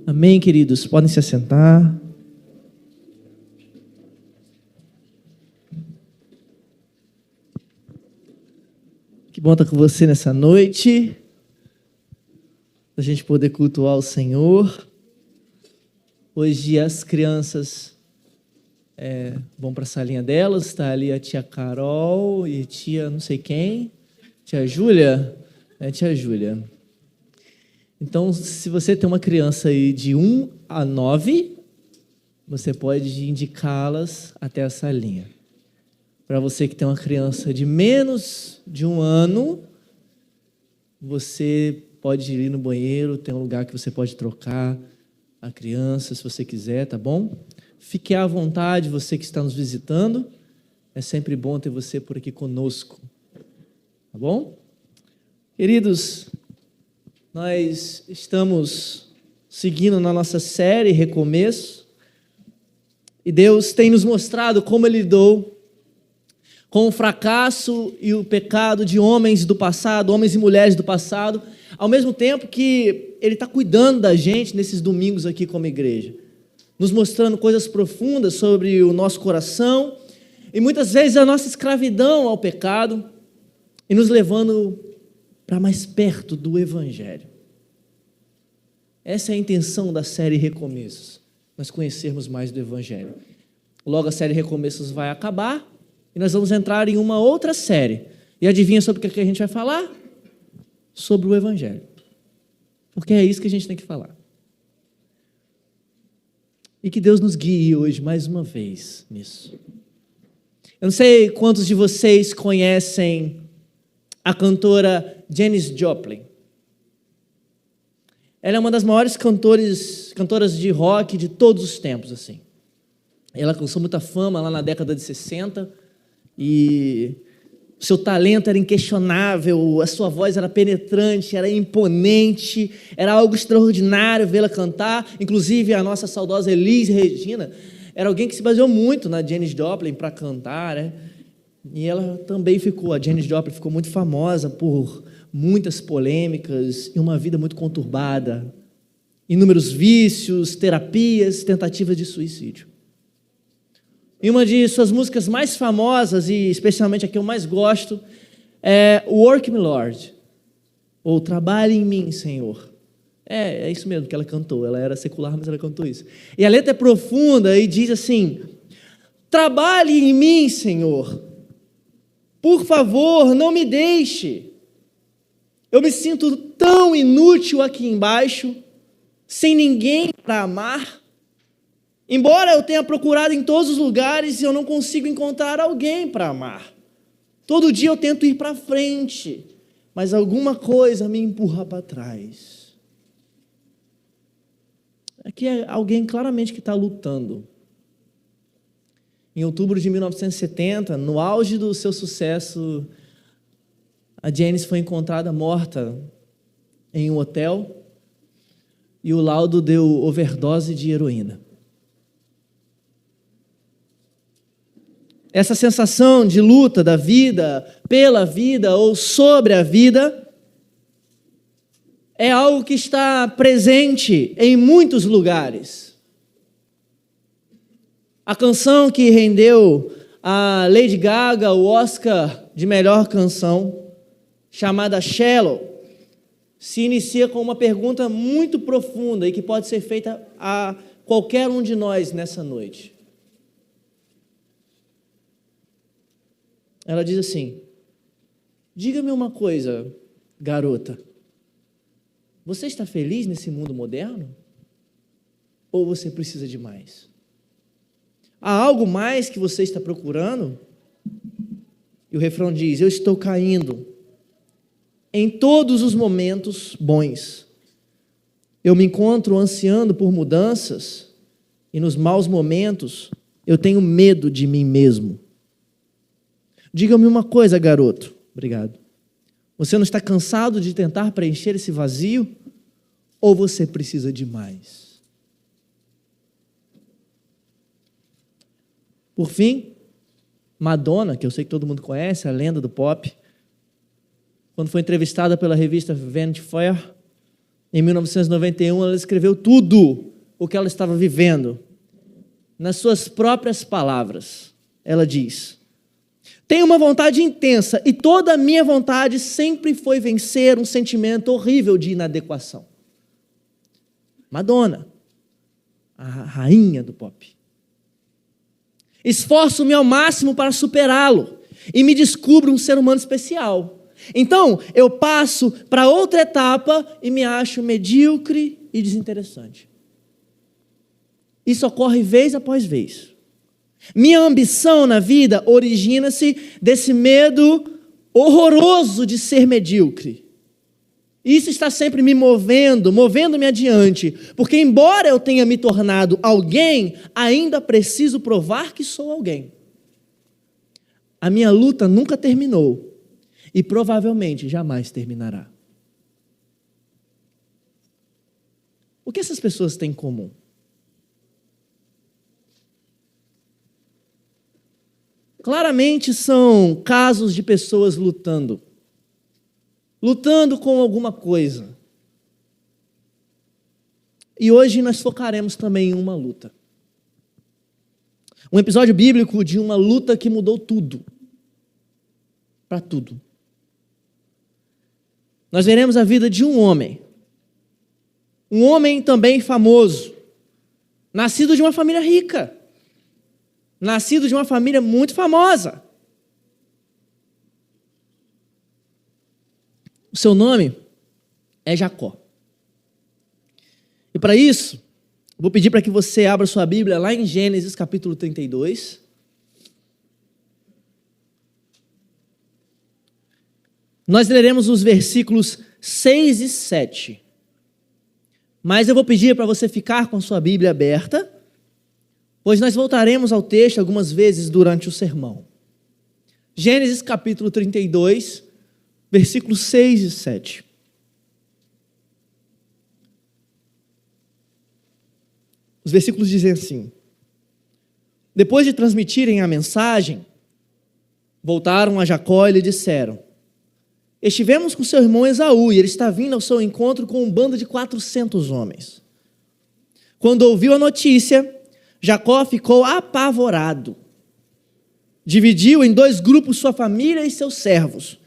Amém, queridos? Podem se assentar. Que bom estar com você nessa noite, a gente poder cultuar o Senhor. Hoje as crianças vão para a salinha delas, está ali a tia Carol e tia não sei quem, tia Júlia, tia Júlia. Então, se você tem uma criança aí de 1 a 9, você pode indicá-las até a salinha. Para você que tem uma criança de menos de 1 ano, você pode ir no banheiro, tem um lugar que você pode trocar a criança, se você quiser, tá bom? Fique à vontade, você que está nos visitando. É sempre bom ter você por aqui conosco, tá bom? Queridos, nós estamos seguindo na nossa série Recomeço, e Deus tem nos mostrado como Ele lidou com o fracasso e o pecado de homens do passado, homens e mulheres do passado, ao mesmo tempo que Ele está cuidando da gente nesses domingos aqui como igreja, nos mostrando coisas profundas sobre o nosso coração e muitas vezes a nossa escravidão ao pecado e nos levando para mais perto do Evangelho. Essa é a intenção da série Recomeços, nós conhecermos mais do Evangelho. Logo a série Recomeços vai acabar e nós vamos entrar em uma outra série. E adivinha sobre o que a gente vai falar? Sobre o Evangelho. Porque é isso que a gente tem que falar. E que Deus nos guie hoje mais uma vez nisso. Eu não sei quantos de vocês conhecem a cantora Janis Joplin. Ela é uma das maiores cantoras de rock de todos os tempos, assim. Ela alcançou muita fama lá na década de 60 e o seu talento era inquestionável, a sua voz era penetrante, era imponente, era algo extraordinário vê-la cantar. Inclusive a nossa saudosa Elis Regina era alguém que se baseou muito na Janis Joplin para cantar, né? E ela também a Janis Joplin ficou muito famosa por muitas polêmicas e uma vida muito conturbada, inúmeros vícios, terapias, tentativas de suicídio. E uma de suas músicas mais famosas, e especialmente a que eu mais gosto, é Work Me Lord, ou Trabalhe em Mim, Senhor. É isso mesmo que ela cantou, ela era secular, mas ela cantou isso. E a letra é profunda e diz assim: trabalhe em mim, Senhor, por favor, não me deixe. Eu me sinto tão inútil aqui embaixo, sem ninguém para amar. Embora eu tenha procurado em todos os lugares, eu não consigo encontrar alguém para amar. Todo dia eu tento ir para frente, mas alguma coisa me empurra para trás. Aqui é alguém claramente que está lutando. Em outubro de 1970, no auge do seu sucesso, a Janis foi encontrada morta em um hotel e o laudo deu overdose de heroína. Essa sensação de luta da vida, pela vida ou sobre a vida, é algo que está presente em muitos lugares. A canção que rendeu a Lady Gaga o Oscar de melhor canção, chamada Shallow, se inicia com uma pergunta muito profunda e que pode ser feita a qualquer um de nós nessa noite. Ela diz assim: diga-me uma coisa, garota, você está feliz nesse mundo moderno? Ou você precisa de mais? Há algo mais que você está procurando? E o refrão diz: eu estou caindo em todos os momentos bons. Eu me encontro ansiando por mudanças e nos maus momentos eu tenho medo de mim mesmo. Diga-me uma coisa, garoto. Obrigado. Você não está cansado de tentar preencher esse vazio? Ou você precisa de mais? Por fim, Madonna, que eu sei que todo mundo conhece, a lenda do pop, quando foi entrevistada pela revista Vanity Fair, Em 1991, ela escreveu tudo o que ela estava vivendo. Nas suas próprias palavras, ela diz: tenho uma vontade intensa e toda a minha vontade sempre foi vencer um sentimento horrível de inadequação. Madonna, a rainha do pop. Esforço-me ao máximo para superá-lo e me descubro um ser humano especial. Então, eu passo para outra etapa e me acho medíocre e desinteressante. Isso ocorre vez após vez. Minha ambição na vida origina-se desse medo horroroso de ser medíocre. Isso está sempre me movendo-me adiante, porque embora eu tenha me tornado alguém, ainda preciso provar que sou alguém. A minha luta nunca terminou e provavelmente jamais terminará. O que essas pessoas têm em comum? Claramente são casos de pessoas lutando com alguma coisa. E hoje nós focaremos também em uma luta. Um episódio bíblico de uma luta que mudou tudo. Para tudo. Nós veremos a vida de um homem também famoso, nascido de uma família rica, nascido de uma família muito famosa. O seu nome é Jacó. E para isso, vou pedir para que você abra sua Bíblia lá em Gênesis capítulo 32. Nós leremos os versículos 6 e 7. Mas eu vou pedir para você ficar com sua Bíblia aberta, pois nós voltaremos ao texto algumas vezes durante o sermão. Gênesis capítulo 32, versículos 6 e 7. Os versículos dizem assim: depois de transmitirem a mensagem, voltaram a Jacó e lhe disseram: estivemos com seu irmão Esaú e ele está vindo ao seu encontro com um bando de 400 homens. Quando ouviu a notícia, Jacó ficou apavorado. Dividiu em 2 grupos sua família e seus servos,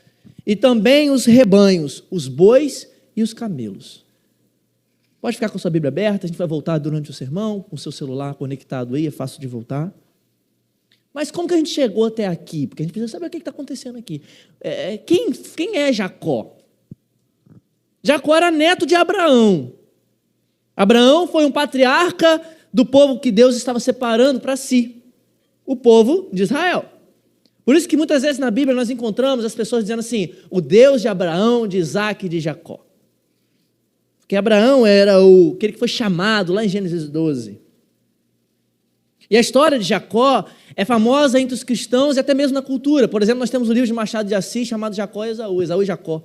e também os rebanhos, os bois e os camelos. Pode ficar com sua Bíblia aberta, a gente vai voltar durante o sermão, com o seu celular conectado aí, é fácil de voltar. Mas como que a gente chegou até aqui? Porque a gente precisa saber o que está acontecendo aqui. Quem é Jacó? Jacó era neto de Abraão. Abraão foi um patriarca do povo que Deus estava separando para si, o povo de Israel. Por isso que muitas vezes na Bíblia nós encontramos as pessoas dizendo assim: o Deus de Abraão, de Isaac e de Jacó. Porque Abraão era aquele que foi chamado lá em Gênesis 12. E a história de Jacó é famosa entre os cristãos e até mesmo na cultura. Por exemplo, nós temos o livro de Machado de Assis chamado Jacó e Esaú, Esaú e Jacó.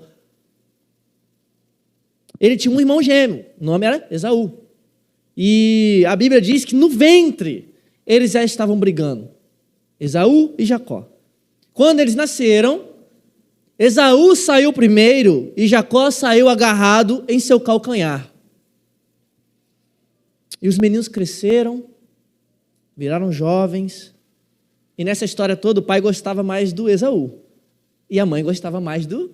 Ele tinha um irmão gêmeo, o nome era Esaú. E a Bíblia diz que no ventre eles já estavam brigando, Esaú e Jacó. Quando eles nasceram, Esaú saiu primeiro e Jacó saiu agarrado em seu calcanhar. E os meninos cresceram, viraram jovens, e nessa história toda o pai gostava mais do Esaú, e a mãe gostava mais do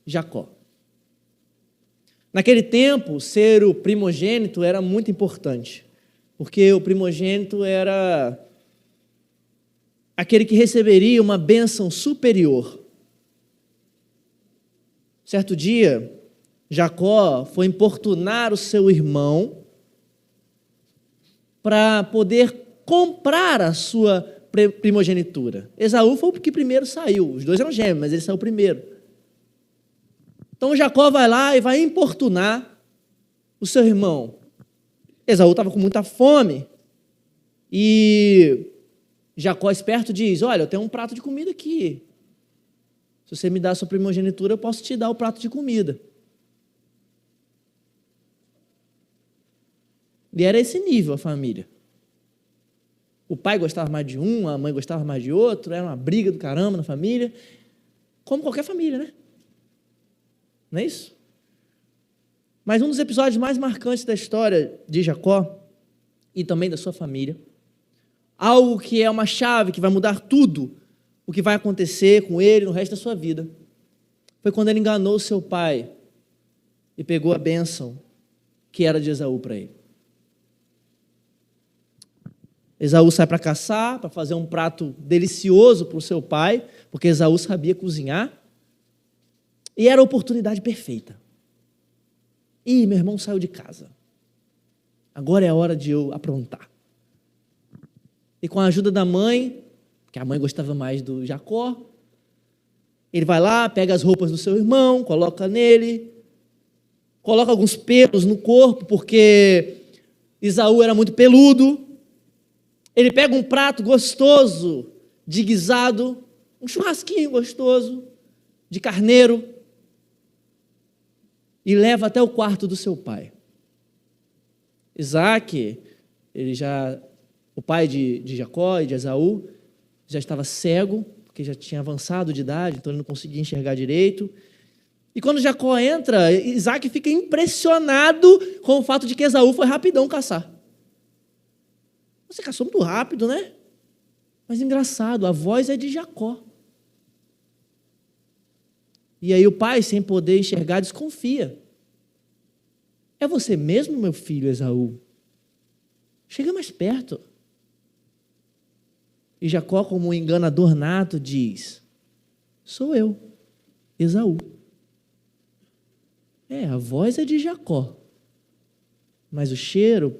Jacó. Naquele tempo, ser o primogênito era muito importante, porque o primogênito era aquele que receberia uma bênção superior. Certo dia, Jacó foi importunar o seu irmão para poder comprar a sua primogenitura. Esaú foi o que primeiro saiu. Os dois eram gêmeos, mas ele saiu primeiro. Então Jacó vai lá e vai importunar o seu irmão. Esaú estava com muita fome. E Jacó, esperto, diz: olha, eu tenho um prato de comida aqui. Se você me dá a sua primogenitura, eu posso te dar o prato de comida. E era esse nível a família. O pai gostava mais de um, a mãe gostava mais de outro, era uma briga do caramba na família, como qualquer família, né? Não é isso? Mas um dos episódios mais marcantes da história de Jacó e também da sua família, algo que é uma chave que vai mudar tudo o que vai acontecer com ele no resto da sua vida, foi quando ele enganou seu pai e pegou a bênção que era de Esaú para ele. Esaú sai para caçar, para fazer um prato delicioso para o seu pai, porque Esaú sabia cozinhar, e era a oportunidade perfeita. Ih, meu irmão saiu de casa. Agora é a hora de eu aprontar. E com a ajuda da mãe, que a mãe gostava mais do Jacó, ele vai lá, pega as roupas do seu irmão, coloca nele, coloca alguns pelos no corpo, porque Esaú era muito peludo. Ele pega um prato gostoso de guisado, um churrasquinho gostoso de carneiro, e leva até o quarto do seu pai. Isaac, o pai de Jacó e de Esaú, já estava cego, porque já tinha avançado de idade, então ele não conseguia enxergar direito. E quando Jacó entra, Isaac fica impressionado com o fato de que Esaú foi rapidão caçar. Você caçou muito rápido, né? Mas engraçado, a voz é de Jacó. E aí o pai, sem poder enxergar, desconfia. É você mesmo, meu filho Esaú? Chega mais perto. E Jacó, como um enganador nato, diz: sou eu, Esaú. A voz é de Jacó, mas o cheiro,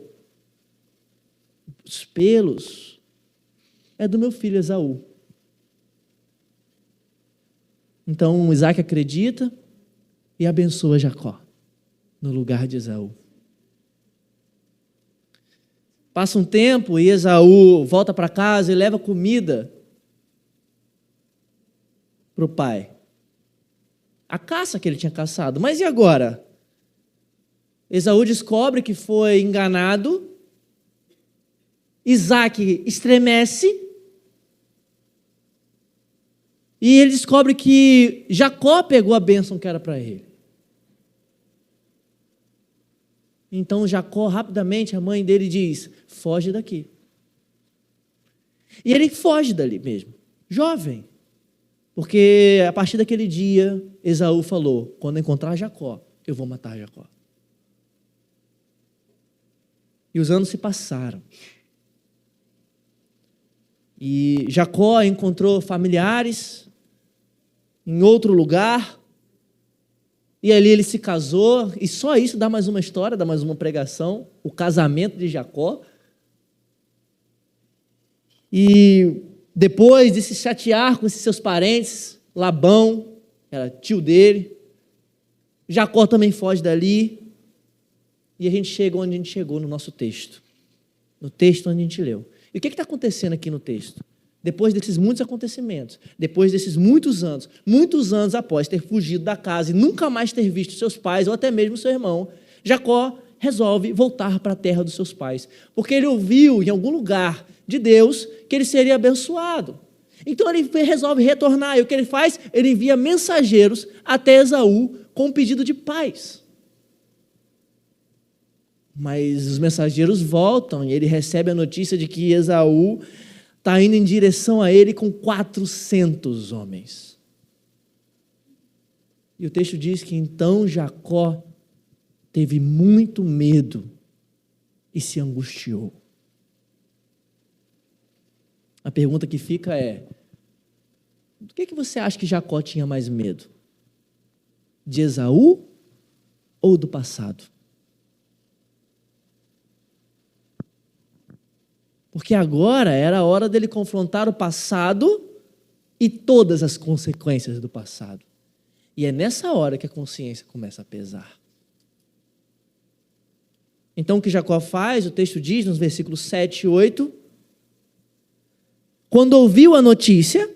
os pelos, é do meu filho Esaú. Então Isaac acredita e abençoa Jacó no lugar de Esaú. Passa um tempo e Esaú volta para casa e leva comida para o pai. A caça que ele tinha caçado. Mas e agora? Esaú descobre que foi enganado. Isaac estremece. E ele descobre que Jacó pegou a bênção que era para ele. Então Jacó, rapidamente, a mãe dele diz: foge daqui. E ele foge dali mesmo, jovem. Porque a partir daquele dia, Esaú falou: quando encontrar Jacó, eu vou matar Jacó. E os anos se passaram. E Jacó encontrou familiares em outro lugar. E ali ele se casou. E só isso dá mais uma história, dá mais uma pregação. O casamento de Jacó. E depois de se chatear com esses seus parentes, Labão, era tio dele, Jacó também foge dali. E a gente chega onde a gente chegou no nosso texto. No texto onde a gente leu. E o que está acontecendo aqui no texto? Depois desses muitos acontecimentos, depois desses muitos anos após ter fugido da casa e nunca mais ter visto seus pais ou até mesmo seu irmão, Jacó resolve voltar para a terra dos seus pais, porque ele ouviu em algum lugar de Deus que ele seria abençoado. Então ele resolve retornar, e o que ele faz? Ele envia mensageiros até Esaú com um pedido de paz. Mas os mensageiros voltam e ele recebe a notícia de que Esaú está indo em direção a ele com 400 homens. E o texto diz que então Jacó teve muito medo e se angustiou. A pergunta que fica é: do que você acha que Jacó tinha mais medo? De Esaú ou do passado? Porque agora era a hora dele confrontar o passado e todas as consequências do passado. E é nessa hora que a consciência começa a pesar. Então o que Jacó faz, o texto diz nos versículos 7 e 8, quando ouviu a notícia,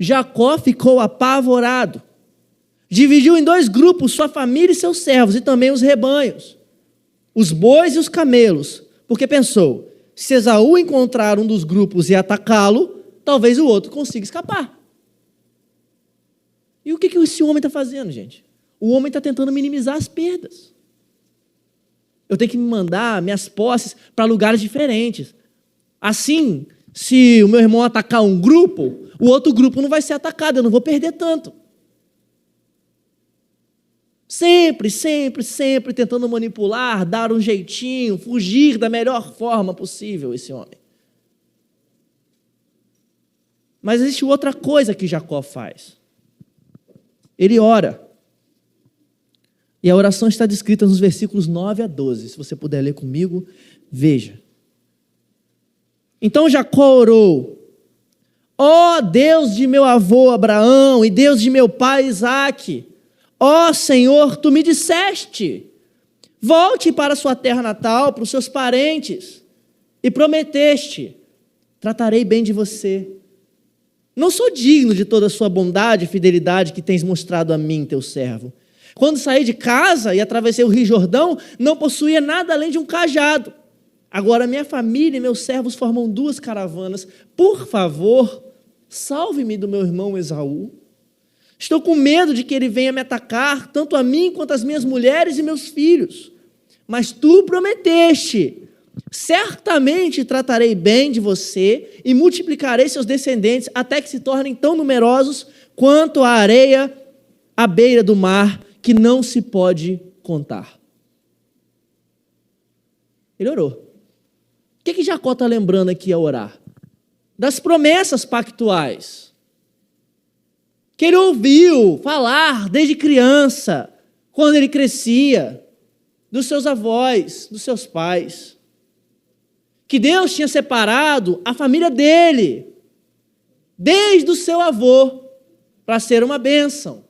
Jacó ficou apavorado. Dividiu em 2 grupos sua família e seus servos, e também os rebanhos, os bois e os camelos, porque pensou: se Esaú encontrar um dos grupos e atacá-lo, talvez o outro consiga escapar. E o que esse homem está fazendo, gente? O homem está tentando minimizar as perdas. Eu tenho que me mandar minhas posses para lugares diferentes. Assim, se o meu irmão atacar um grupo, o outro grupo não vai ser atacado, eu não vou perder tanto. Sempre, sempre, sempre tentando manipular, dar um jeitinho, fugir da melhor forma possível esse homem. Mas existe outra coisa que Jacó faz. Ele ora. E a oração está descrita nos versículos 9 a 12. Se você puder ler comigo, veja. Então Jacó orou: ó Deus de meu avô Abraão e Deus de meu pai Isaque, ó Senhor, tu me disseste, volte para a sua terra natal, para os seus parentes, e prometeste, tratarei bem de você. Não sou digno de toda a sua bondade e fidelidade que tens mostrado a mim, teu servo. Quando saí de casa e atravessei o Rio Jordão, não possuía nada além de um cajado. Agora minha família e meus servos formam 2 caravanas. Por favor, salve-me do meu irmão Esaú. Estou com medo de que ele venha me atacar, tanto a mim quanto as minhas mulheres e meus filhos. Mas tu prometeste: certamente tratarei bem de você e multiplicarei seus descendentes até que se tornem tão numerosos quanto a areia à beira do mar, que não se pode contar. Ele orou. O que Jacó está lembrando aqui ao orar? Das promessas pactuais que ele ouviu falar desde criança, quando ele crescia, dos seus avós, dos seus pais. Que Deus tinha separado a família dele, desde o seu avô, para ser uma bênção.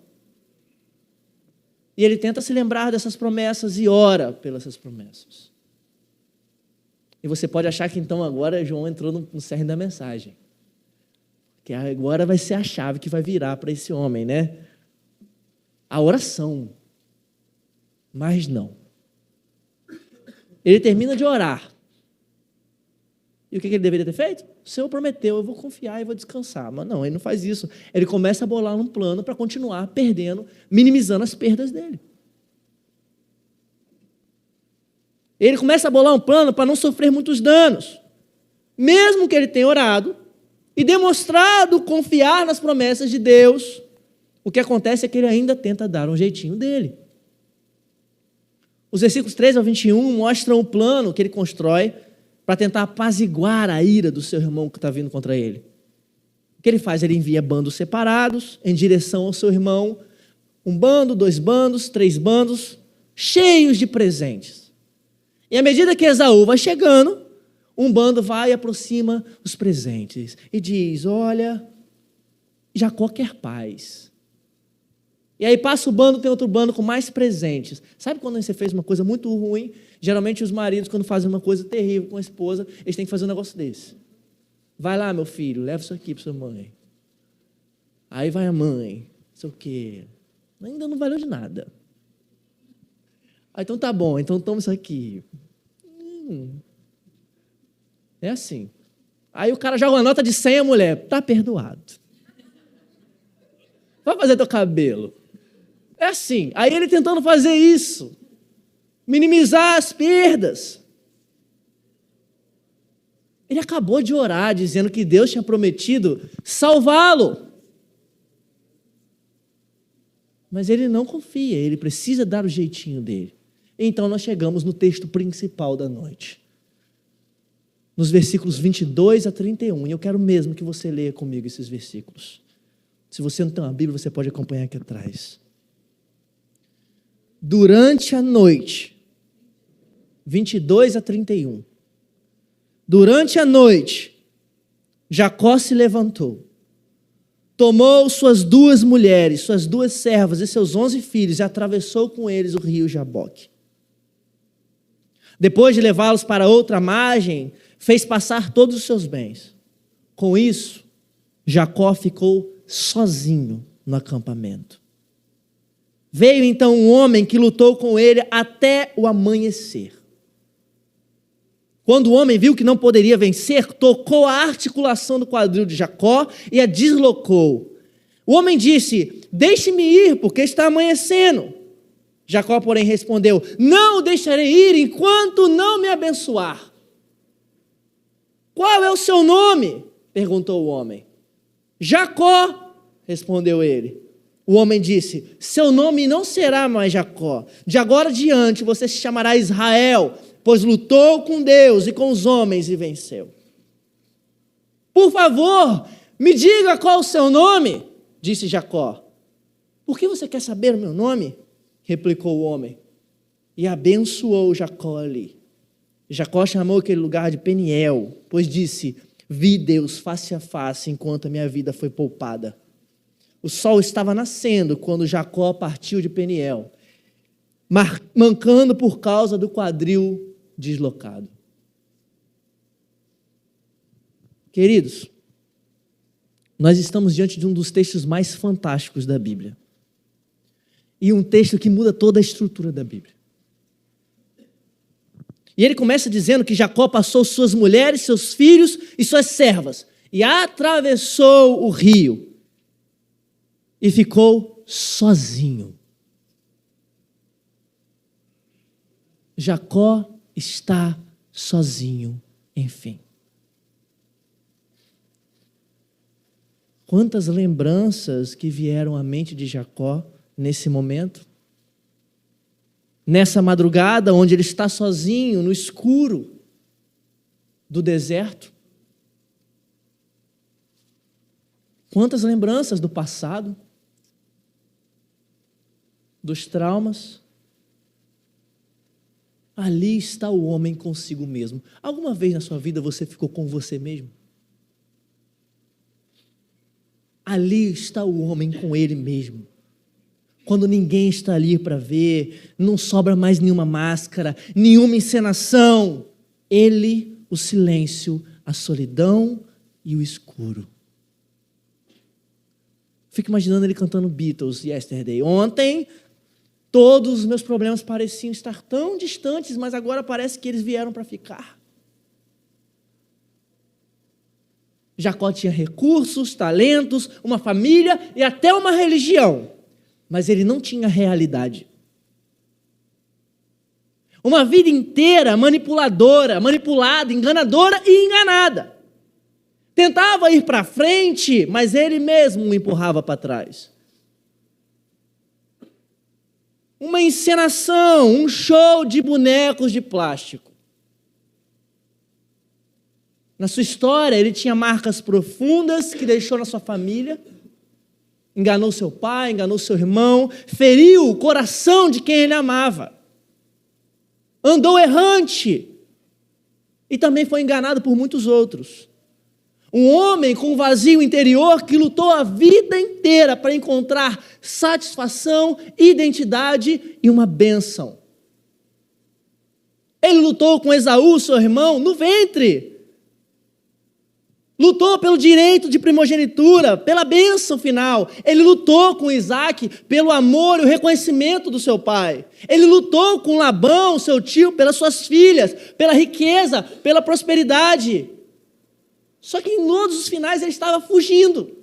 E ele tenta se lembrar dessas promessas e ora pelas promessas. E você pode achar que então agora João entrou no cerne da mensagem. Que agora vai ser a chave que vai virar para esse homem, né? A oração. Mas não. Ele termina de orar. E o que ele deveria ter feito? O Senhor prometeu, eu vou confiar e vou descansar. Mas não, ele não faz isso. Ele começa a bolar um plano para continuar perdendo, minimizando as perdas dele. Ele começa a bolar um plano para não sofrer muitos danos. Mesmo que ele tenha orado e demonstrado confiar nas promessas de Deus, o que acontece é que ele ainda tenta dar um jeitinho dele. Os versículos 13 ao 21 mostram o plano que ele constrói para tentar apaziguar a ira do seu irmão que está vindo contra ele. O que ele faz? Ele envia bandos separados em direção ao seu irmão. 1 bando, 2 bandos, 3 bandos, cheios de presentes. E à medida que Esaú vai chegando, um bando vai e aproxima os presentes e diz: olha, Jacó quer paz. E aí passa o bando, tem outro bando com mais presentes. Sabe quando você fez uma coisa muito ruim? Geralmente os maridos, quando fazem uma coisa terrível com a esposa, eles têm que fazer um negócio desse. Vai lá, meu filho, leva isso aqui para sua mãe. Aí vai a mãe, não sei o quê. Ainda não valeu de nada. Ah, então tá bom, então toma isso aqui. É assim. Aí o cara joga uma nota de 100 a mulher. Tá perdoado. Vai fazer teu cabelo. É assim. Aí ele tentando fazer isso. Minimizar as perdas. Ele acabou de orar dizendo que Deus tinha prometido salvá-lo. Mas ele não confia. Ele precisa dar o jeitinho dele. Então nós chegamos no texto principal da noite. Nos versículos 22 a 31. E eu quero mesmo que você leia comigo esses versículos. Se você não tem uma Bíblia, você pode acompanhar aqui atrás. Durante a noite, 22 a 31. Durante a noite, Jacó se levantou, tomou suas 2 mulheres, suas 2 servas e seus 11 filhos e atravessou com eles o rio Jaboque. Depois de levá-los para outra margem, fez passar todos os seus bens. Com isso, Jacó ficou sozinho no acampamento. Veio então um homem que lutou com ele até o amanhecer. Quando o homem viu que não poderia vencer, tocou a articulação do quadril de Jacó e a deslocou. O homem disse: deixe-me ir, porque está amanhecendo. Jacó, porém, respondeu: não o deixarei ir enquanto não me abençoar. Qual é o seu nome? Perguntou o homem. Jacó, respondeu ele. O homem disse: seu nome não será mais Jacó. De agora adiante você se chamará Israel, pois lutou com Deus e com os homens e venceu. Por favor, me diga qual o seu nome, disse Jacó. Por que você quer saber o meu nome? Replicou o homem. E abençoou Jacó ali. Jacó chamou aquele lugar de Peniel, pois disse: vi Deus face a face enquanto a minha vida foi poupada. O sol estava nascendo quando Jacó partiu de Peniel, mancando por causa do quadril deslocado. Queridos, nós estamos diante de um dos textos mais fantásticos da Bíblia. E um texto que muda toda a estrutura da Bíblia. E ele começa dizendo que Jacó passou suas mulheres, seus filhos e suas servas e atravessou o rio e ficou sozinho. Jacó está sozinho, enfim. Quantas lembranças que vieram à mente de Jacó nesse momento? Nessa madrugada, onde ele está sozinho, no escuro do deserto. Quantas lembranças do passado, dos traumas. Ali está o homem consigo mesmo. Alguma vez na sua vida você ficou com você mesmo? Ali está o homem com ele mesmo. Quando ninguém está ali para ver, não sobra mais nenhuma máscara, nenhuma encenação. Ele, o silêncio, a solidão e o escuro. Fico imaginando ele cantando Beatles, Yesterday. Ontem, todos os meus problemas pareciam estar tão distantes, mas agora parece que eles vieram para ficar. Jacó tinha recursos, talentos, uma família e até uma religião. Mas ele não tinha realidade. Uma vida inteira manipuladora, manipulada, enganadora e enganada. Tentava ir para frente, mas ele mesmo o empurrava para trás. Uma encenação, um show de bonecos de plástico. Na sua história, ele tinha marcas profundas que deixou na sua família. Enganou seu pai, enganou seu irmão, feriu o coração de quem ele amava. Andou errante e também foi enganado por muitos outros. Um homem com um vazio interior que lutou a vida inteira para encontrar satisfação, identidade e uma bênção. Ele lutou com Esaú, seu irmão, no ventre. Lutou pelo direito de primogenitura, pela bênção final. Ele lutou com Isaac pelo amor e o reconhecimento do seu pai. Ele lutou com Labão, seu tio, pelas suas filhas, pela riqueza, pela prosperidade. Só que em todos os finais ele estava fugindo.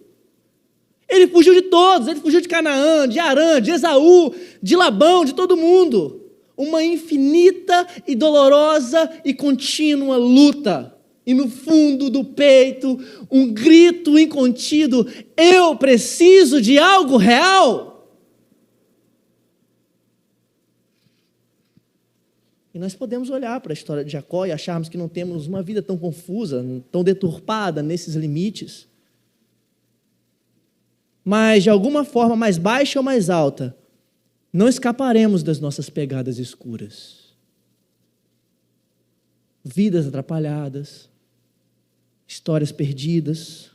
Ele fugiu de todos, ele fugiu de Canaã, de Arã, de Esaú, de Labão, de todo mundo. Uma infinita e dolorosa e contínua luta. E no fundo do peito, um grito incontido: eu preciso de algo real. E nós podemos olhar para a história de Jacó e acharmos que não temos uma vida tão confusa, tão deturpada nesses limites. Mas, de alguma forma, mais baixa ou mais alta, não escaparemos das nossas pegadas escuras. Vidas atrapalhadas, histórias perdidas.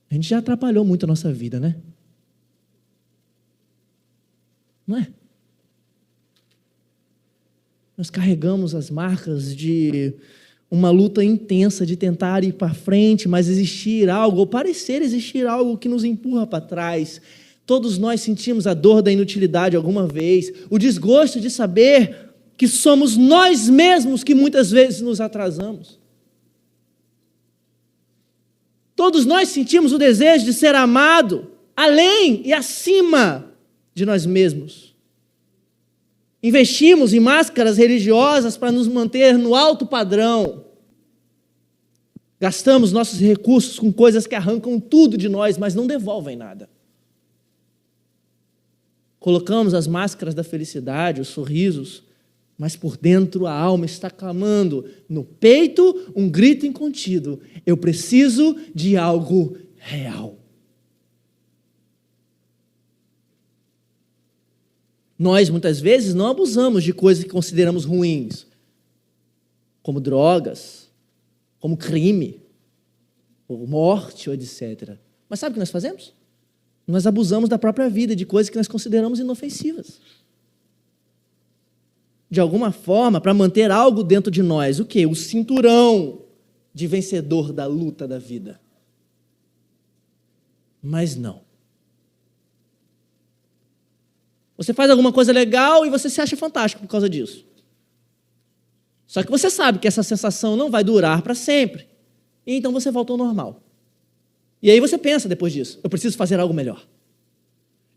A gente já atrapalhou muito a nossa vida, né? Não é? Nós carregamos as marcas de uma luta intensa de tentar ir para frente, mas existir algo, ou parecer existir algo que nos empurra para trás. Todos nós sentimos a dor da inutilidade alguma vez, o desgosto de saber que somos nós mesmos que muitas vezes nos atrasamos. Todos nós sentimos o desejo de ser amado, além e acima de nós mesmos. Investimos em máscaras religiosas para nos manter no alto padrão. Gastamos nossos recursos com coisas que arrancam tudo de nós, mas não devolvem nada. Colocamos as máscaras da felicidade, os sorrisos, mas por dentro a alma está clamando, no peito um grito incontido: eu preciso de algo real. Nós, muitas vezes, não abusamos de coisas que consideramos ruins, como drogas, como crime, ou morte, ou etc. Mas sabe o que nós fazemos? Nós abusamos da própria vida, de coisas que nós consideramos inofensivas. De alguma forma, para manter algo dentro de nós. O quê? O cinturão de vencedor da luta da vida. Mas não. Você faz alguma coisa legal e você se acha fantástico por causa disso. Só que você sabe que essa sensação não vai durar para sempre. E então você volta ao normal. E aí você pensa depois disso: eu preciso fazer algo melhor.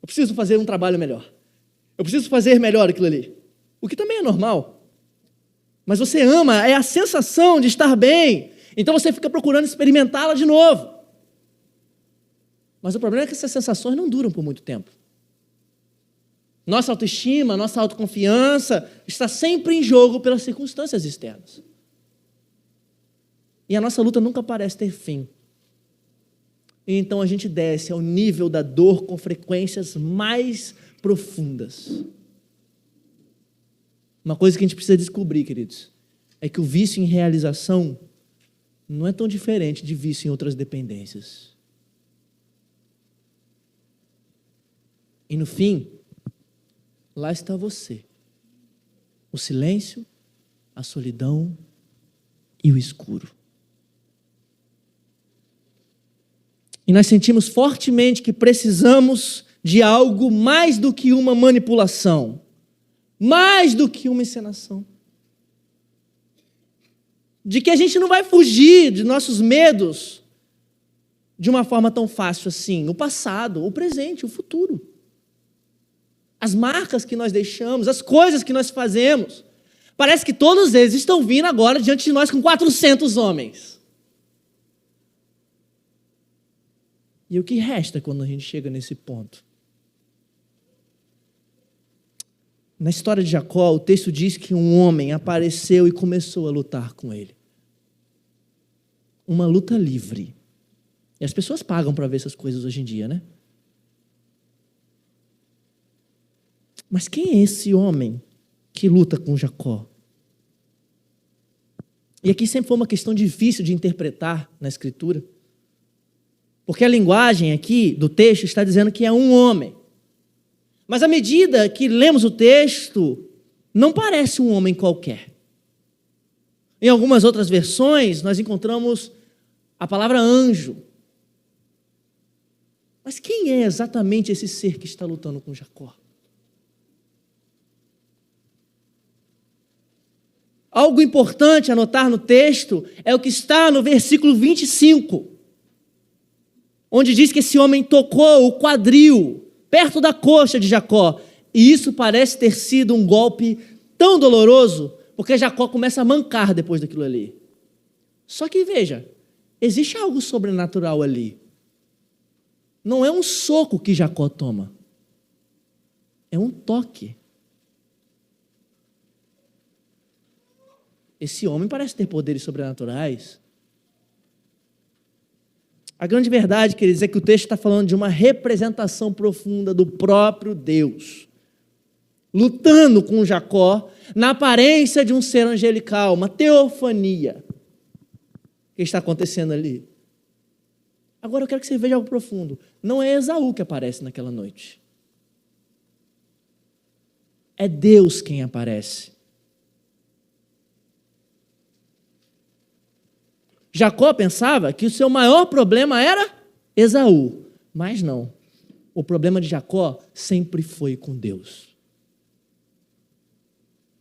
Eu preciso fazer um trabalho melhor. Eu preciso fazer melhor aquilo ali. O que também é normal. Mas você ama, é a sensação de estar bem. Então você fica procurando experimentá-la de novo. Mas o problema é que essas sensações não duram por muito tempo. Nossa autoestima, nossa autoconfiança está sempre em jogo pelas circunstâncias externas. E a nossa luta nunca parece ter fim. E então a gente desce ao nível da dor com frequências mais profundas. Uma coisa que a gente precisa descobrir, queridos, é que o vício em realização não é tão diferente de vício em outras dependências. E no fim, lá está você. O silêncio, a solidão e o escuro. E nós sentimos fortemente que precisamos de algo mais do que uma manipulação, mais do que uma encenação. De que a gente não vai fugir de nossos medos de uma forma tão fácil assim. O passado, o presente, o futuro. As marcas que nós deixamos, as coisas que nós fazemos. Parece que todos eles estão vindo agora diante de nós com 400 homens. E o que resta quando a gente chega nesse ponto? Na história de Jacó, o texto diz que um homem apareceu e começou a lutar com ele. Uma luta livre. E as pessoas pagam para ver essas coisas hoje em dia, né? Mas quem é esse homem que luta com Jacó? E aqui sempre foi uma questão difícil de interpretar na Escritura. Porque a linguagem aqui do texto está dizendo que é um homem. Mas à medida que lemos o texto, não parece um homem qualquer. Em algumas outras versões, nós encontramos a palavra anjo. Mas quem é exatamente esse ser que está lutando com Jacó? Algo importante a notar no texto é o que está no versículo 25, onde diz que esse homem tocou o quadril, perto da coxa de Jacó. E isso parece ter sido um golpe tão doloroso, porque Jacó começa a mancar depois daquilo ali. Só que veja, existe algo sobrenatural ali. Não é um soco que Jacó toma, é um toque. Esse homem parece ter poderes sobrenaturais. A grande verdade, queridos, é que o texto está falando de uma representação profunda do próprio Deus, lutando com Jacó na aparência de um ser angelical, uma teofania que está acontecendo ali. Agora eu quero que você veja algo profundo. Não é Esaú que aparece naquela noite. É Deus quem aparece. Jacó pensava que o seu maior problema era Esaú, mas não. O problema de Jacó sempre foi com Deus.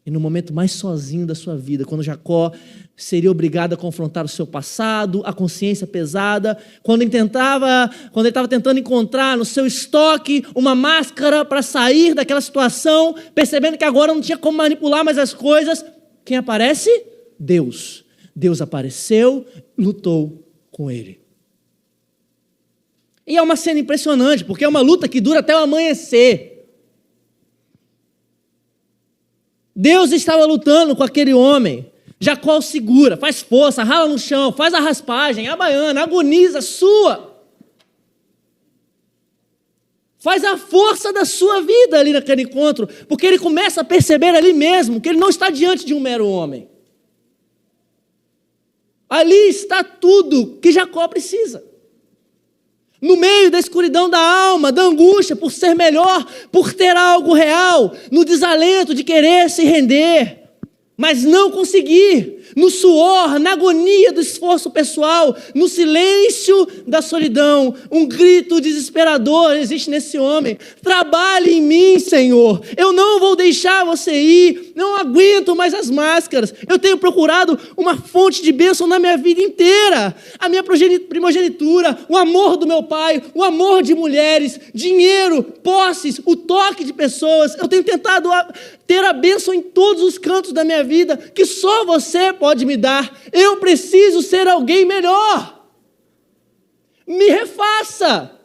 E no momento mais sozinho da sua vida, quando Jacó seria obrigado a confrontar o seu passado, a consciência pesada, quando ele estava tentando encontrar no seu estoque uma máscara para sair daquela situação, percebendo que agora não tinha como manipular mais as coisas, quem aparece? Deus. Deus apareceu, lutou com ele. E é uma cena impressionante, porque é uma luta que dura até o amanhecer. Deus estava lutando com aquele homem. Jacó o segura, faz força, rala no chão, faz a raspagem, a baiana, agoniza, sua. Faz a força da sua vida ali naquele encontro, porque ele começa a perceber ali mesmo que ele não está diante de um mero homem. Ali está tudo que Jacó precisa. No meio da escuridão da alma, da angústia por ser melhor, por ter algo real, no desalento de querer se render, mas não conseguir, no suor, na agonia do esforço pessoal, no silêncio da solidão, um grito desesperador existe nesse homem: trabalhe em mim, Senhor, eu não vou deixar você ir, não aguento mais as máscaras, eu tenho procurado uma fonte de bênção na minha vida inteira, a minha primogenitura, o amor do meu pai, o amor de mulheres, dinheiro, posses, o toque de pessoas, eu tenho tentado ter a bênção em todos os cantos da minha vida, que só você pode me dar. Eu preciso ser alguém melhor. Me refaça.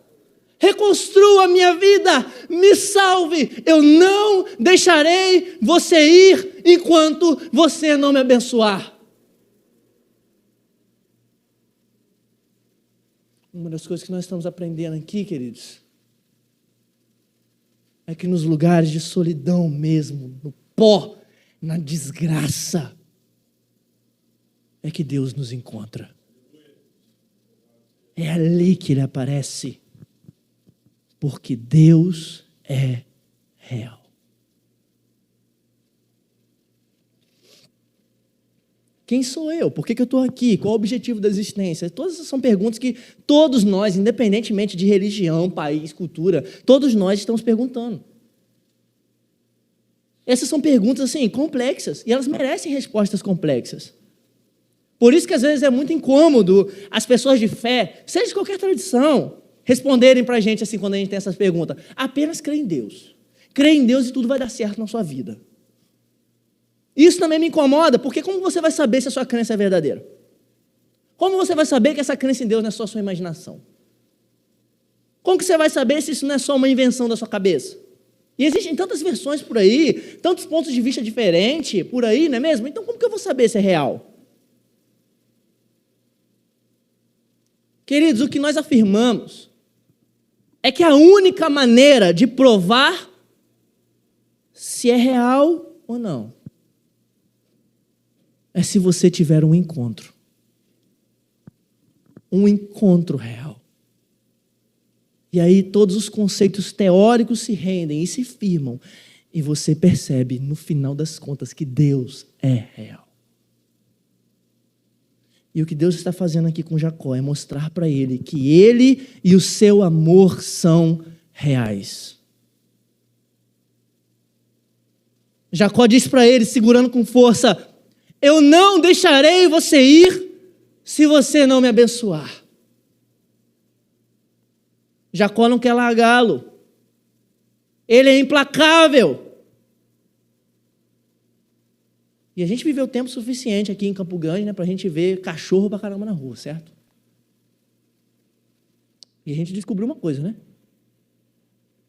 Reconstrua a minha vida. Me salve. Eu não deixarei você ir enquanto você não me abençoar. Uma das coisas que nós estamos aprendendo aqui, queridos, é que nos lugares de solidão mesmo, no pó, na desgraça, é que Deus nos encontra. É ali que Ele aparece, porque Deus é real. Quem sou eu? Por que eu estou aqui? Qual o objetivo da existência? Todas essas são perguntas que todos nós, independentemente de religião, país, cultura, todos nós estamos perguntando. Essas são perguntas assim, complexas, e elas merecem respostas complexas. Por isso que às vezes é muito incômodo as pessoas de fé, seja de qualquer tradição, responderem para a gente assim quando a gente tem essas perguntas. Apenas crê em Deus. Crê em Deus e tudo vai dar certo na sua vida. Isso também me incomoda, porque como você vai saber se a sua crença é verdadeira? Como você vai saber que essa crença em Deus não é só a sua imaginação? Como que você vai saber se isso não é só uma invenção da sua cabeça? E existem tantas versões por aí, tantos pontos de vista diferentes por aí, não é mesmo? Então como que eu vou saber se é real? Queridos, o que nós afirmamos é que a única maneira de provar se é real ou não é se você tiver um encontro. Um encontro real. E aí todos os conceitos teóricos se rendem e se firmam. E você percebe, no final das contas, que Deus é real. E o que Deus está fazendo aqui com Jacó é mostrar para ele que ele e o seu amor são reais. Jacó diz para ele, segurando com força: eu não deixarei você ir se você não me abençoar. Jacó não quer largá-lo. Ele é implacável. E a gente viveu tempo suficiente aqui em Campo Grande, né, para a gente ver cachorro pra caramba na rua, certo? E a gente descobriu uma coisa, né?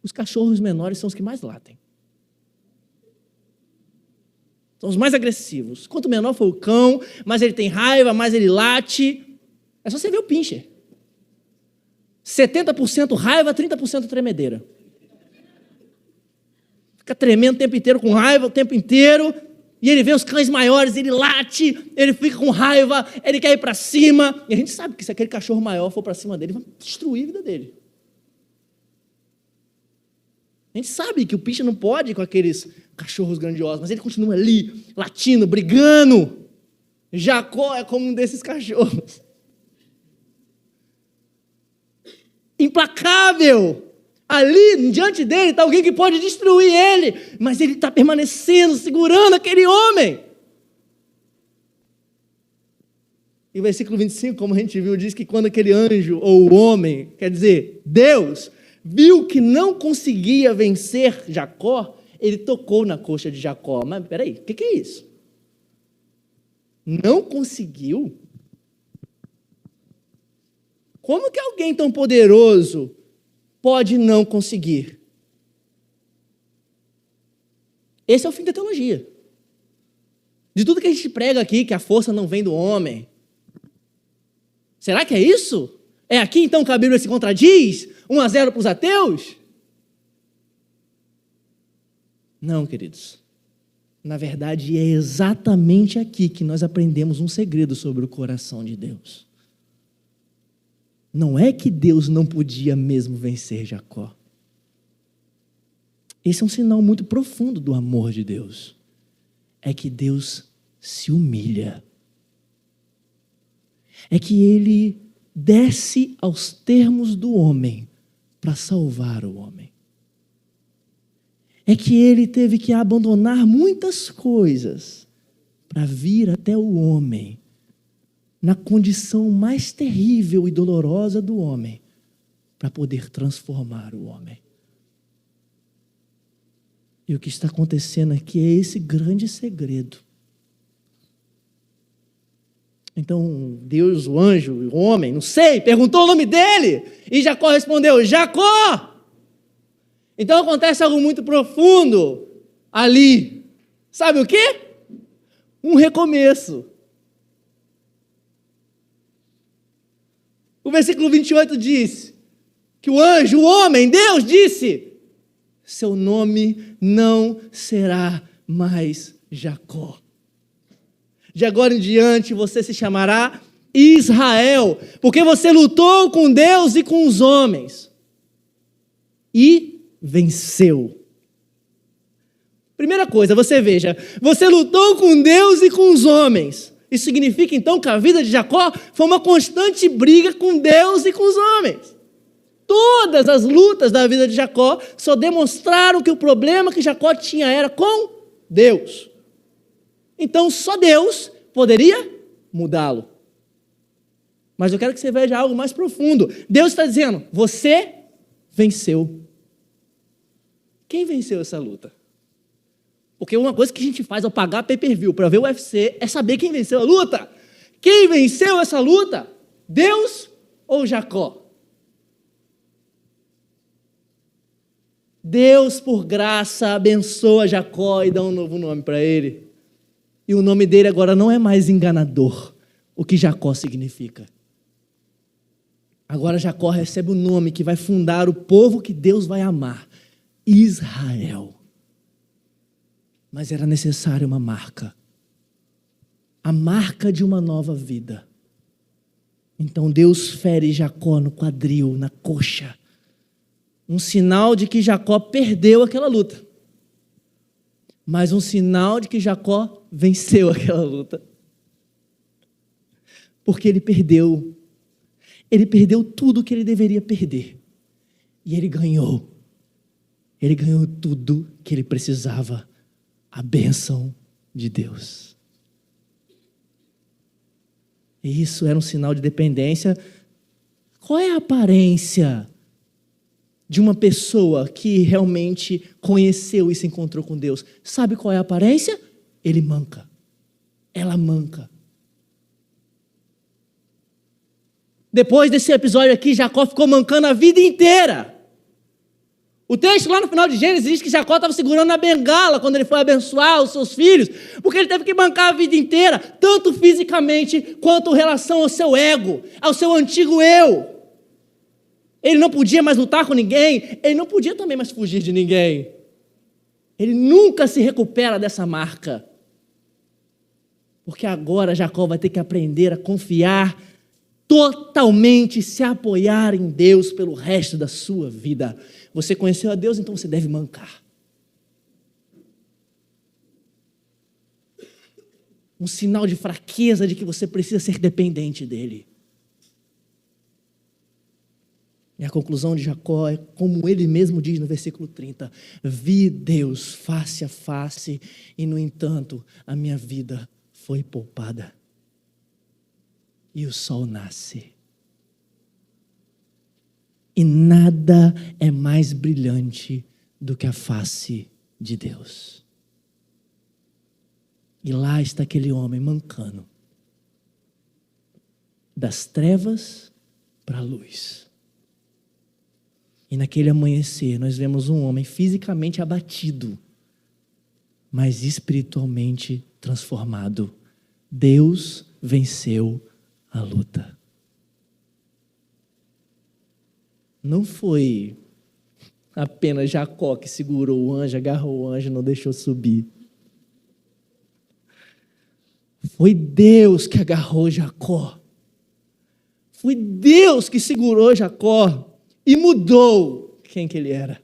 Os cachorros menores são os que mais latem. São os mais agressivos. Quanto menor for o cão, mais ele tem raiva, mais ele late. É só você ver o pincher. 70% raiva, 30% tremedeira. Fica tremendo o tempo inteiro, com raiva o tempo inteiro. E ele vê os cães maiores, ele late, ele fica com raiva, ele quer ir para cima. E a gente sabe que se aquele cachorro maior for para cima dele, vai destruir a vida dele. A gente sabe que o pincher não pode ir com aqueles cachorros grandiosos, mas ele continua ali, latindo, brigando. Jacó é como um desses cachorros. Implacável, Ali, diante dele, está alguém que pode destruir ele, mas ele está permanecendo, segurando aquele homem. E o versículo 25, como a gente viu, diz que quando aquele anjo, ou o homem, quer dizer, Deus, viu que não conseguia vencer Jacó, ele tocou na coxa de Jacó. Mas peraí, o que é isso? Não conseguiu? Como que alguém tão poderoso pode não conseguir? Esse é o fim da teologia. De tudo que a gente prega aqui, que a força não vem do homem. Será que é isso? É aqui então que a Bíblia se contradiz? 1-0 para os ateus? Não, queridos. Na verdade, é exatamente aqui que nós aprendemos um segredo sobre o coração de Deus. Não é que Deus não podia mesmo vencer Jacó. Esse é um sinal muito profundo do amor de Deus. É que Deus se humilha. É que ele desce aos termos do homem para salvar o homem. É que ele teve que abandonar muitas coisas para vir até o homem, na condição mais terrível e dolorosa do homem, para poder transformar o homem. E o que está acontecendo aqui é esse grande segredo. Então, Deus, o anjo, o homem, não sei, perguntou o nome dele, e Jacó respondeu, Jacó! Então acontece algo muito profundo ali. Sabe o quê? Um recomeço. O versículo 28 diz que o anjo, o homem, Deus disse, seu nome não será mais Jacó. De agora em diante você se chamará Israel, porque você lutou com Deus e com os homens. E venceu. Primeira coisa, você veja, você lutou com Deus e com os homens. Isso significa então que a vida de Jacó foi uma constante briga com Deus e com os homens. Todas as lutas da vida de Jacó só demonstraram que o problema que Jacó tinha era com Deus. Então só Deus poderia mudá-lo. Mas eu quero que você veja algo mais profundo. Deus está dizendo, você venceu. Quem venceu essa luta? Porque uma coisa que a gente faz ao pagar pay-per-view para ver o UFC é saber quem venceu a luta. Quem venceu essa luta? Deus ou Jacó? Deus, por graça, abençoa Jacó e dá um novo nome para ele. E o nome dele agora não é mais enganador, o que Jacó significa. Agora Jacó recebe o nome que vai fundar o povo que Deus vai amar. Israel. Mas era necessária uma marca. A marca de uma nova vida. Então Deus fere Jacó no quadril, na coxa. Um sinal de que Jacó perdeu aquela luta. Mas um sinal de que Jacó venceu aquela luta. Porque ele perdeu. Ele perdeu tudo que ele deveria perder. E ele ganhou. Ele ganhou tudo que ele precisava, a bênção de Deus. E isso era um sinal de dependência. Qual é a aparência de uma pessoa que realmente conheceu e se encontrou com Deus? Sabe qual é a aparência? Ele manca. Ela manca. Depois desse episódio aqui, Jacó ficou mancando a vida inteira. O texto lá no final de Gênesis diz que Jacó estava segurando a bengala quando ele foi abençoar os seus filhos, porque ele teve que bancar a vida inteira, tanto fisicamente quanto em relação ao seu ego, ao seu antigo eu. Ele não podia mais lutar com ninguém, ele não podia também mais fugir de ninguém. Ele nunca se recupera dessa marca. Porque agora Jacó vai ter que aprender a confiar totalmente, se apoiar em Deus pelo resto da sua vida. Você conheceu a Deus, então você deve mancar. Um sinal de fraqueza de que você precisa ser dependente dele. E a conclusão de Jacó é como ele mesmo diz no versículo 30, vi Deus face a face e, no entanto, a minha vida foi poupada. E o sol nasce. E nada é mais brilhante do que a face de Deus. E lá está aquele homem mancando. Das trevas para a luz. E naquele amanhecer nós vemos um homem fisicamente abatido, mas espiritualmente transformado. Deus venceu a luta. Não foi apenas Jacó que segurou o anjo, agarrou o anjo e não deixou subir. Foi Deus que agarrou Jacó. Foi Deus que segurou Jacó e mudou quem que ele era.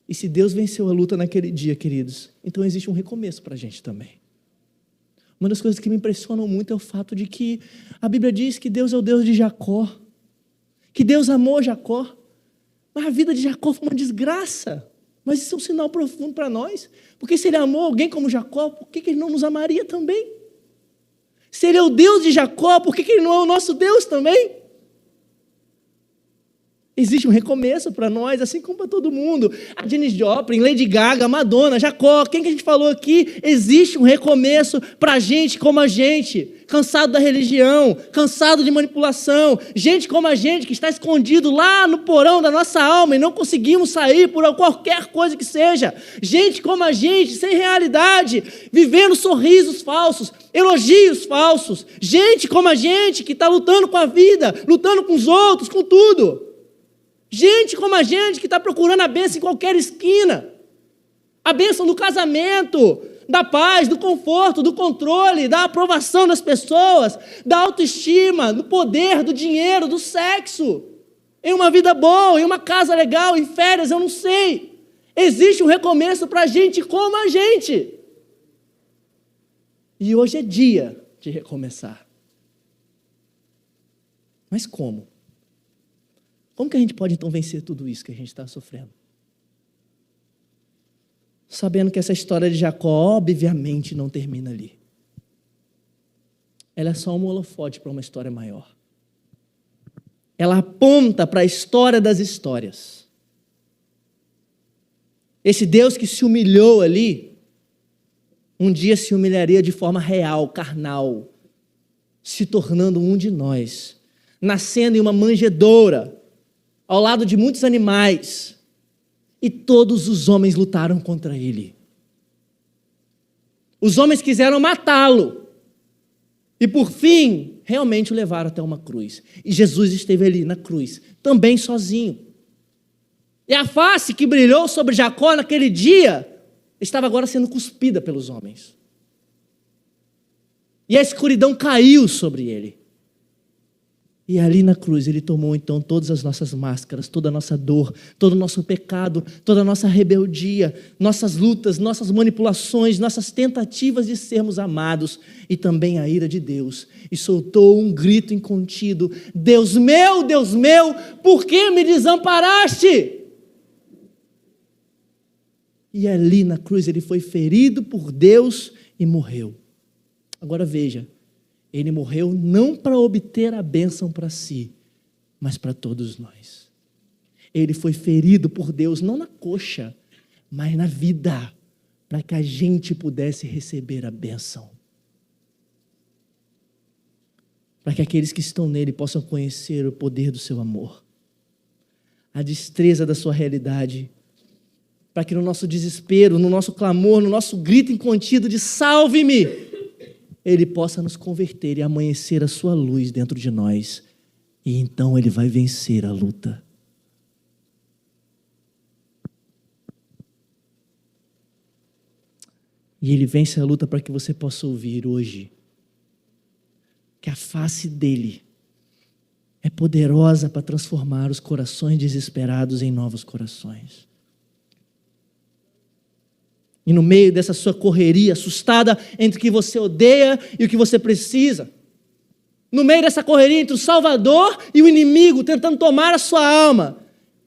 E se Deus venceu a luta naquele dia, queridos, então existe um recomeço para a gente também. Uma das coisas que me impressionam muito é o fato de que a Bíblia diz que Deus é o Deus de Jacó, que Deus amou Jacó, mas a vida de Jacó foi uma desgraça. Mas isso é um sinal profundo para nós, porque se ele amou alguém como Jacó, por que ele não nos amaria também? Se ele é o Deus de Jacó, por que ele não é o nosso Deus também? Existe um recomeço para nós, assim como para todo mundo. A Janis Joplin, Lady Gaga, Madonna, Jacó, quem que a gente falou aqui? Existe um recomeço para gente como a gente, cansado da religião, cansado de manipulação, gente como a gente que está escondido lá no porão da nossa alma e não conseguimos sair por qualquer coisa que seja. Gente como a gente, sem realidade, vivendo sorrisos falsos, elogios falsos. Gente como a gente que está lutando com a vida, lutando com os outros, com tudo. Gente como a gente que está procurando a bênção em qualquer esquina. A bênção do casamento, da paz, do conforto, do controle, da aprovação das pessoas, da autoestima, do poder, do dinheiro, do sexo. Em uma vida boa, em uma casa legal, em férias, eu não sei. Existe um recomeço para a gente como a gente. E hoje é dia de recomeçar. Mas como? Como que a gente pode, então, vencer tudo isso que a gente está sofrendo? Sabendo que essa história de Jacó, obviamente, não termina ali. Ela é só um holofote para uma história maior. Ela aponta para a história das histórias. Esse Deus que se humilhou ali, um dia se humilharia de forma real, carnal, se tornando um de nós, nascendo em uma manjedoura, ao lado de muitos animais, e todos os homens lutaram contra ele. Os homens quiseram matá-lo, e por fim, realmente o levaram até uma cruz. E Jesus esteve ali na cruz, também sozinho. E a face que brilhou sobre Jacó naquele dia, estava agora sendo cuspida pelos homens. E a escuridão caiu sobre ele. E ali na cruz ele tomou então todas as nossas máscaras, toda a nossa dor, todo o nosso pecado, toda a nossa rebeldia, nossas lutas, nossas manipulações, nossas tentativas de sermos amados e também a ira de Deus. E soltou um grito incontido: Deus meu, por que me desamparaste? E ali na cruz ele foi ferido por Deus e morreu. Agora veja. Ele morreu não para obter a bênção para si, mas para todos nós. Ele foi ferido por Deus, não na coxa, mas na vida, para que a gente pudesse receber a bênção. Para que aqueles que estão nele possam conhecer o poder do seu amor, a destreza da sua realidade, para que no nosso desespero, no nosso clamor, no nosso grito incontido de salve-me, Ele possa nos converter e amanhecer a sua luz dentro de nós. E então Ele vai vencer a luta. E Ele vence a luta para que você possa ouvir hoje que a face dEle é poderosa para transformar os corações desesperados em novos corações. E no meio dessa sua correria assustada entre o que você odeia e o que você precisa, no meio dessa correria entre o Salvador e o inimigo tentando tomar a sua alma.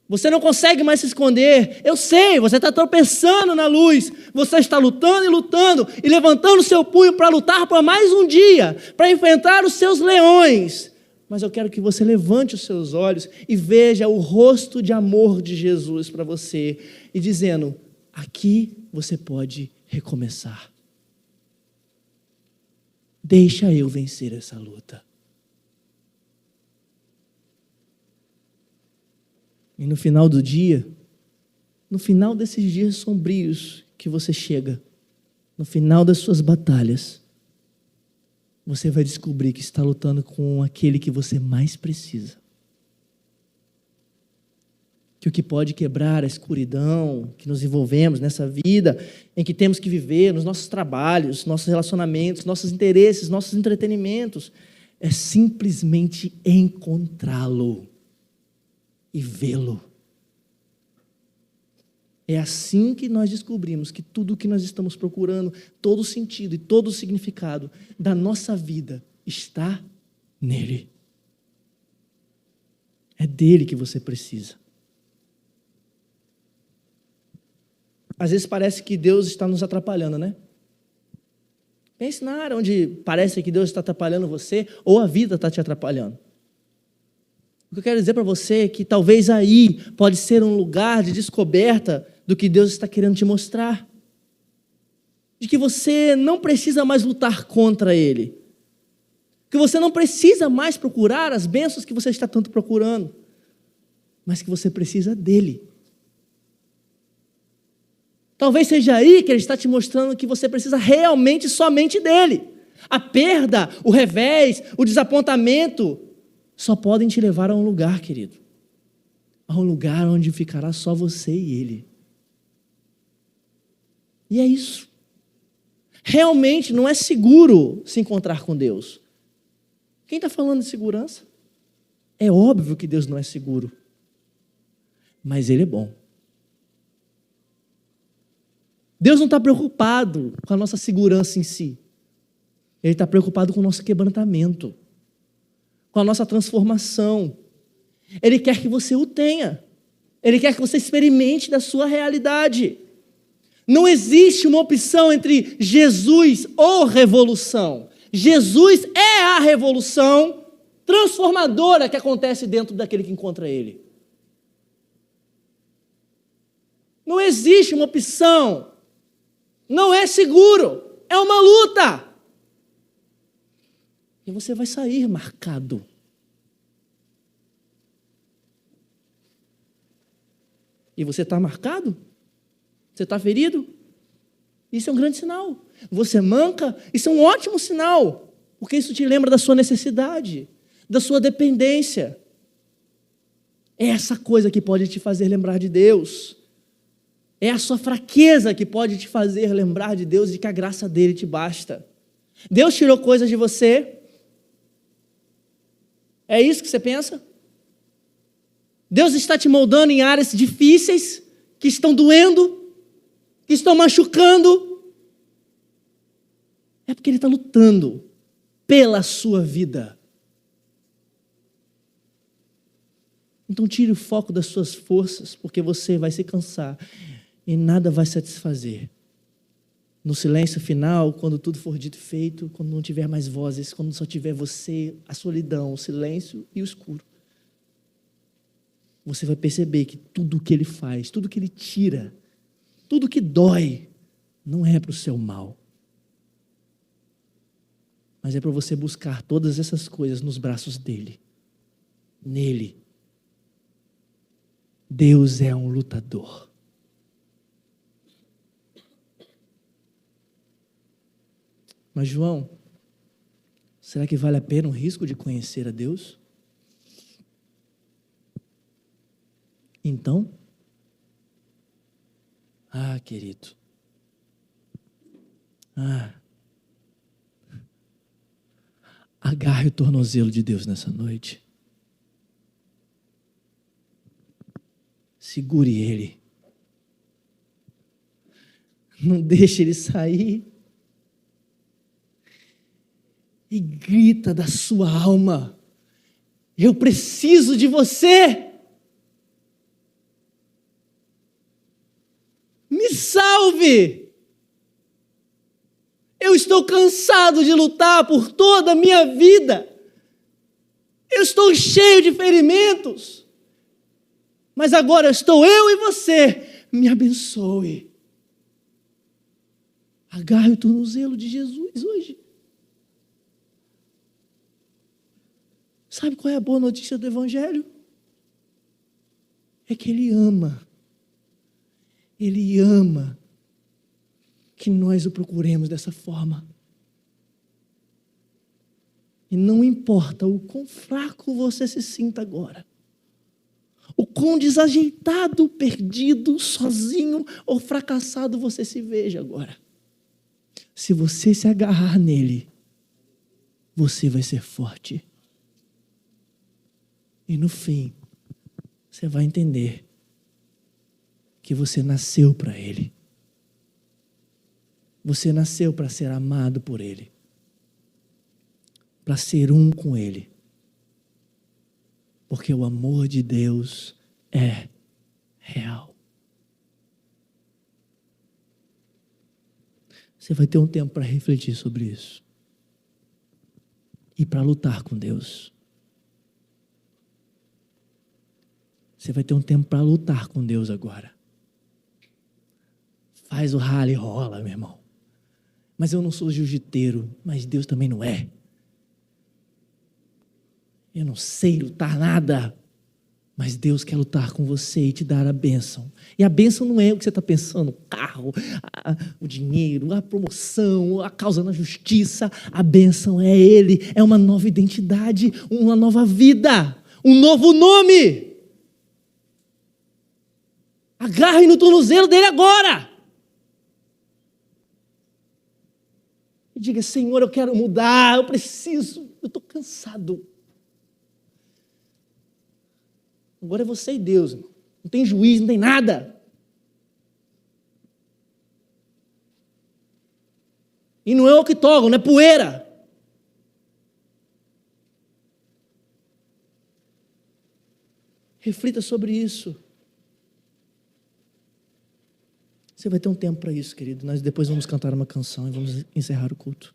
Você não consegue mais se esconder. Eu sei, você está tropeçando na luz. Você está lutando e levantando seu punho para lutar por mais um dia, para enfrentar os seus leões. Mas eu quero que você levante os seus olhos e veja o rosto de amor de Jesus para você e dizendo: aqui você pode recomeçar. Deixa eu vencer essa luta. E no final do dia, no final desses dias sombrios que você chega, no final das suas batalhas, você vai descobrir que está lutando com aquele que você mais precisa. Que o que pode quebrar a escuridão que nos envolvemos nessa vida, em que temos que viver, nos nossos trabalhos, nossos relacionamentos, nossos interesses, nossos entretenimentos, é simplesmente encontrá-lo e vê-lo. É assim que nós descobrimos que tudo o que nós estamos procurando, todo o sentido e todo o significado da nossa vida está nele. É dele que você precisa. Às vezes parece que Deus está nos atrapalhando, né? Pense na área onde parece que Deus está atrapalhando você ou a vida está te atrapalhando. O que eu quero dizer para você é que talvez aí pode ser um lugar de descoberta do que Deus está querendo te mostrar. De que você não precisa mais lutar contra Ele. Que você não precisa mais procurar as bênçãos que você está tanto procurando. Mas que você precisa dEle. Talvez seja aí que Ele está te mostrando que você precisa realmente somente dEle. A perda, o revés, o desapontamento só podem te levar a um lugar, querido. A um lugar onde ficará só você e Ele. E é isso. Realmente não é seguro se encontrar com Deus. Quem está falando de segurança? É óbvio que Deus não é seguro. Mas Ele é bom. Deus não está preocupado com a nossa segurança em si. Ele está preocupado com o nosso quebrantamento, com a nossa transformação. Ele quer que você o tenha. Ele quer que você experimente da sua realidade. Não existe uma opção entre Jesus ou revolução. Jesus é a revolução transformadora que acontece dentro daquele que encontra Ele. Não existe uma opção. Não é seguro. É uma luta. E você vai sair marcado. E você está marcado? Você está ferido? Isso é um grande sinal. Você manca? Isso é um ótimo sinal. Porque isso te lembra da sua necessidade, da sua dependência. É essa coisa que pode te fazer lembrar de Deus. É a sua fraqueza que pode te fazer lembrar de Deus e que a graça dele te basta. Deus tirou coisas de você. É isso que você pensa? Deus está te moldando em áreas difíceis, que estão doendo, que estão machucando. É porque Ele está lutando pela sua vida. Então tire o foco das suas forças, porque você vai se cansar e nada vai satisfazer. No silêncio final, quando tudo for dito e feito, quando não tiver mais vozes, quando só tiver você, a solidão, o silêncio e o escuro, você vai perceber que tudo o que Ele faz, tudo que Ele tira, tudo que dói, não é para o seu mal, mas é para você buscar todas essas coisas nos braços dEle, nele. Deus é um lutador. Mas João, será que vale a pena o risco de conhecer a Deus? Então, querido, agarre o tornozelo de Deus nessa noite. Segure Ele. Não deixe Ele sair. e grita da sua alma: eu preciso de você. Me salve! Eu estou cansado de lutar por toda a minha vida. Eu estou cheio de ferimentos. Mas agora estou eu e você. Me abençoe. Agarre o tornozelo de Jesus hoje. Sabe qual é a boa notícia do Evangelho? É que Ele ama. Ele ama que nós o procuremos dessa forma. E não importa o quão fraco você se sinta agora, o quão desajeitado, perdido, sozinho ou fracassado você se veja agora. Se você se agarrar nele, você vai ser forte. E no fim, você vai entender que você nasceu para Ele. Você nasceu para ser amado por Ele. Para ser um com Ele. Porque o amor de Deus é real. Você vai ter um tempo para refletir sobre isso. E para lutar com Deus. Você vai ter um tempo para lutar com Deus agora. Faz o rally rola, meu irmão. Mas eu não sou jiu-jiteiro, mas Deus também não é. Eu não sei lutar nada, mas Deus quer lutar com você e te dar a bênção. E a bênção não é o que você está pensando, o carro, o dinheiro, a promoção, a causa na justiça. A bênção é Ele, é uma nova identidade, uma nova vida, um novo nome. Agarre no tornozelo dele agora. E diga: Senhor, eu quero mudar, eu preciso, eu estou cansado. Agora é você e Deus, irmão. Não tem juiz, não tem nada. E não é octógono, não é poeira. Reflita sobre isso. Você vai ter um tempo para isso, querido. Nós depois vamos cantar uma canção e vamos encerrar o culto.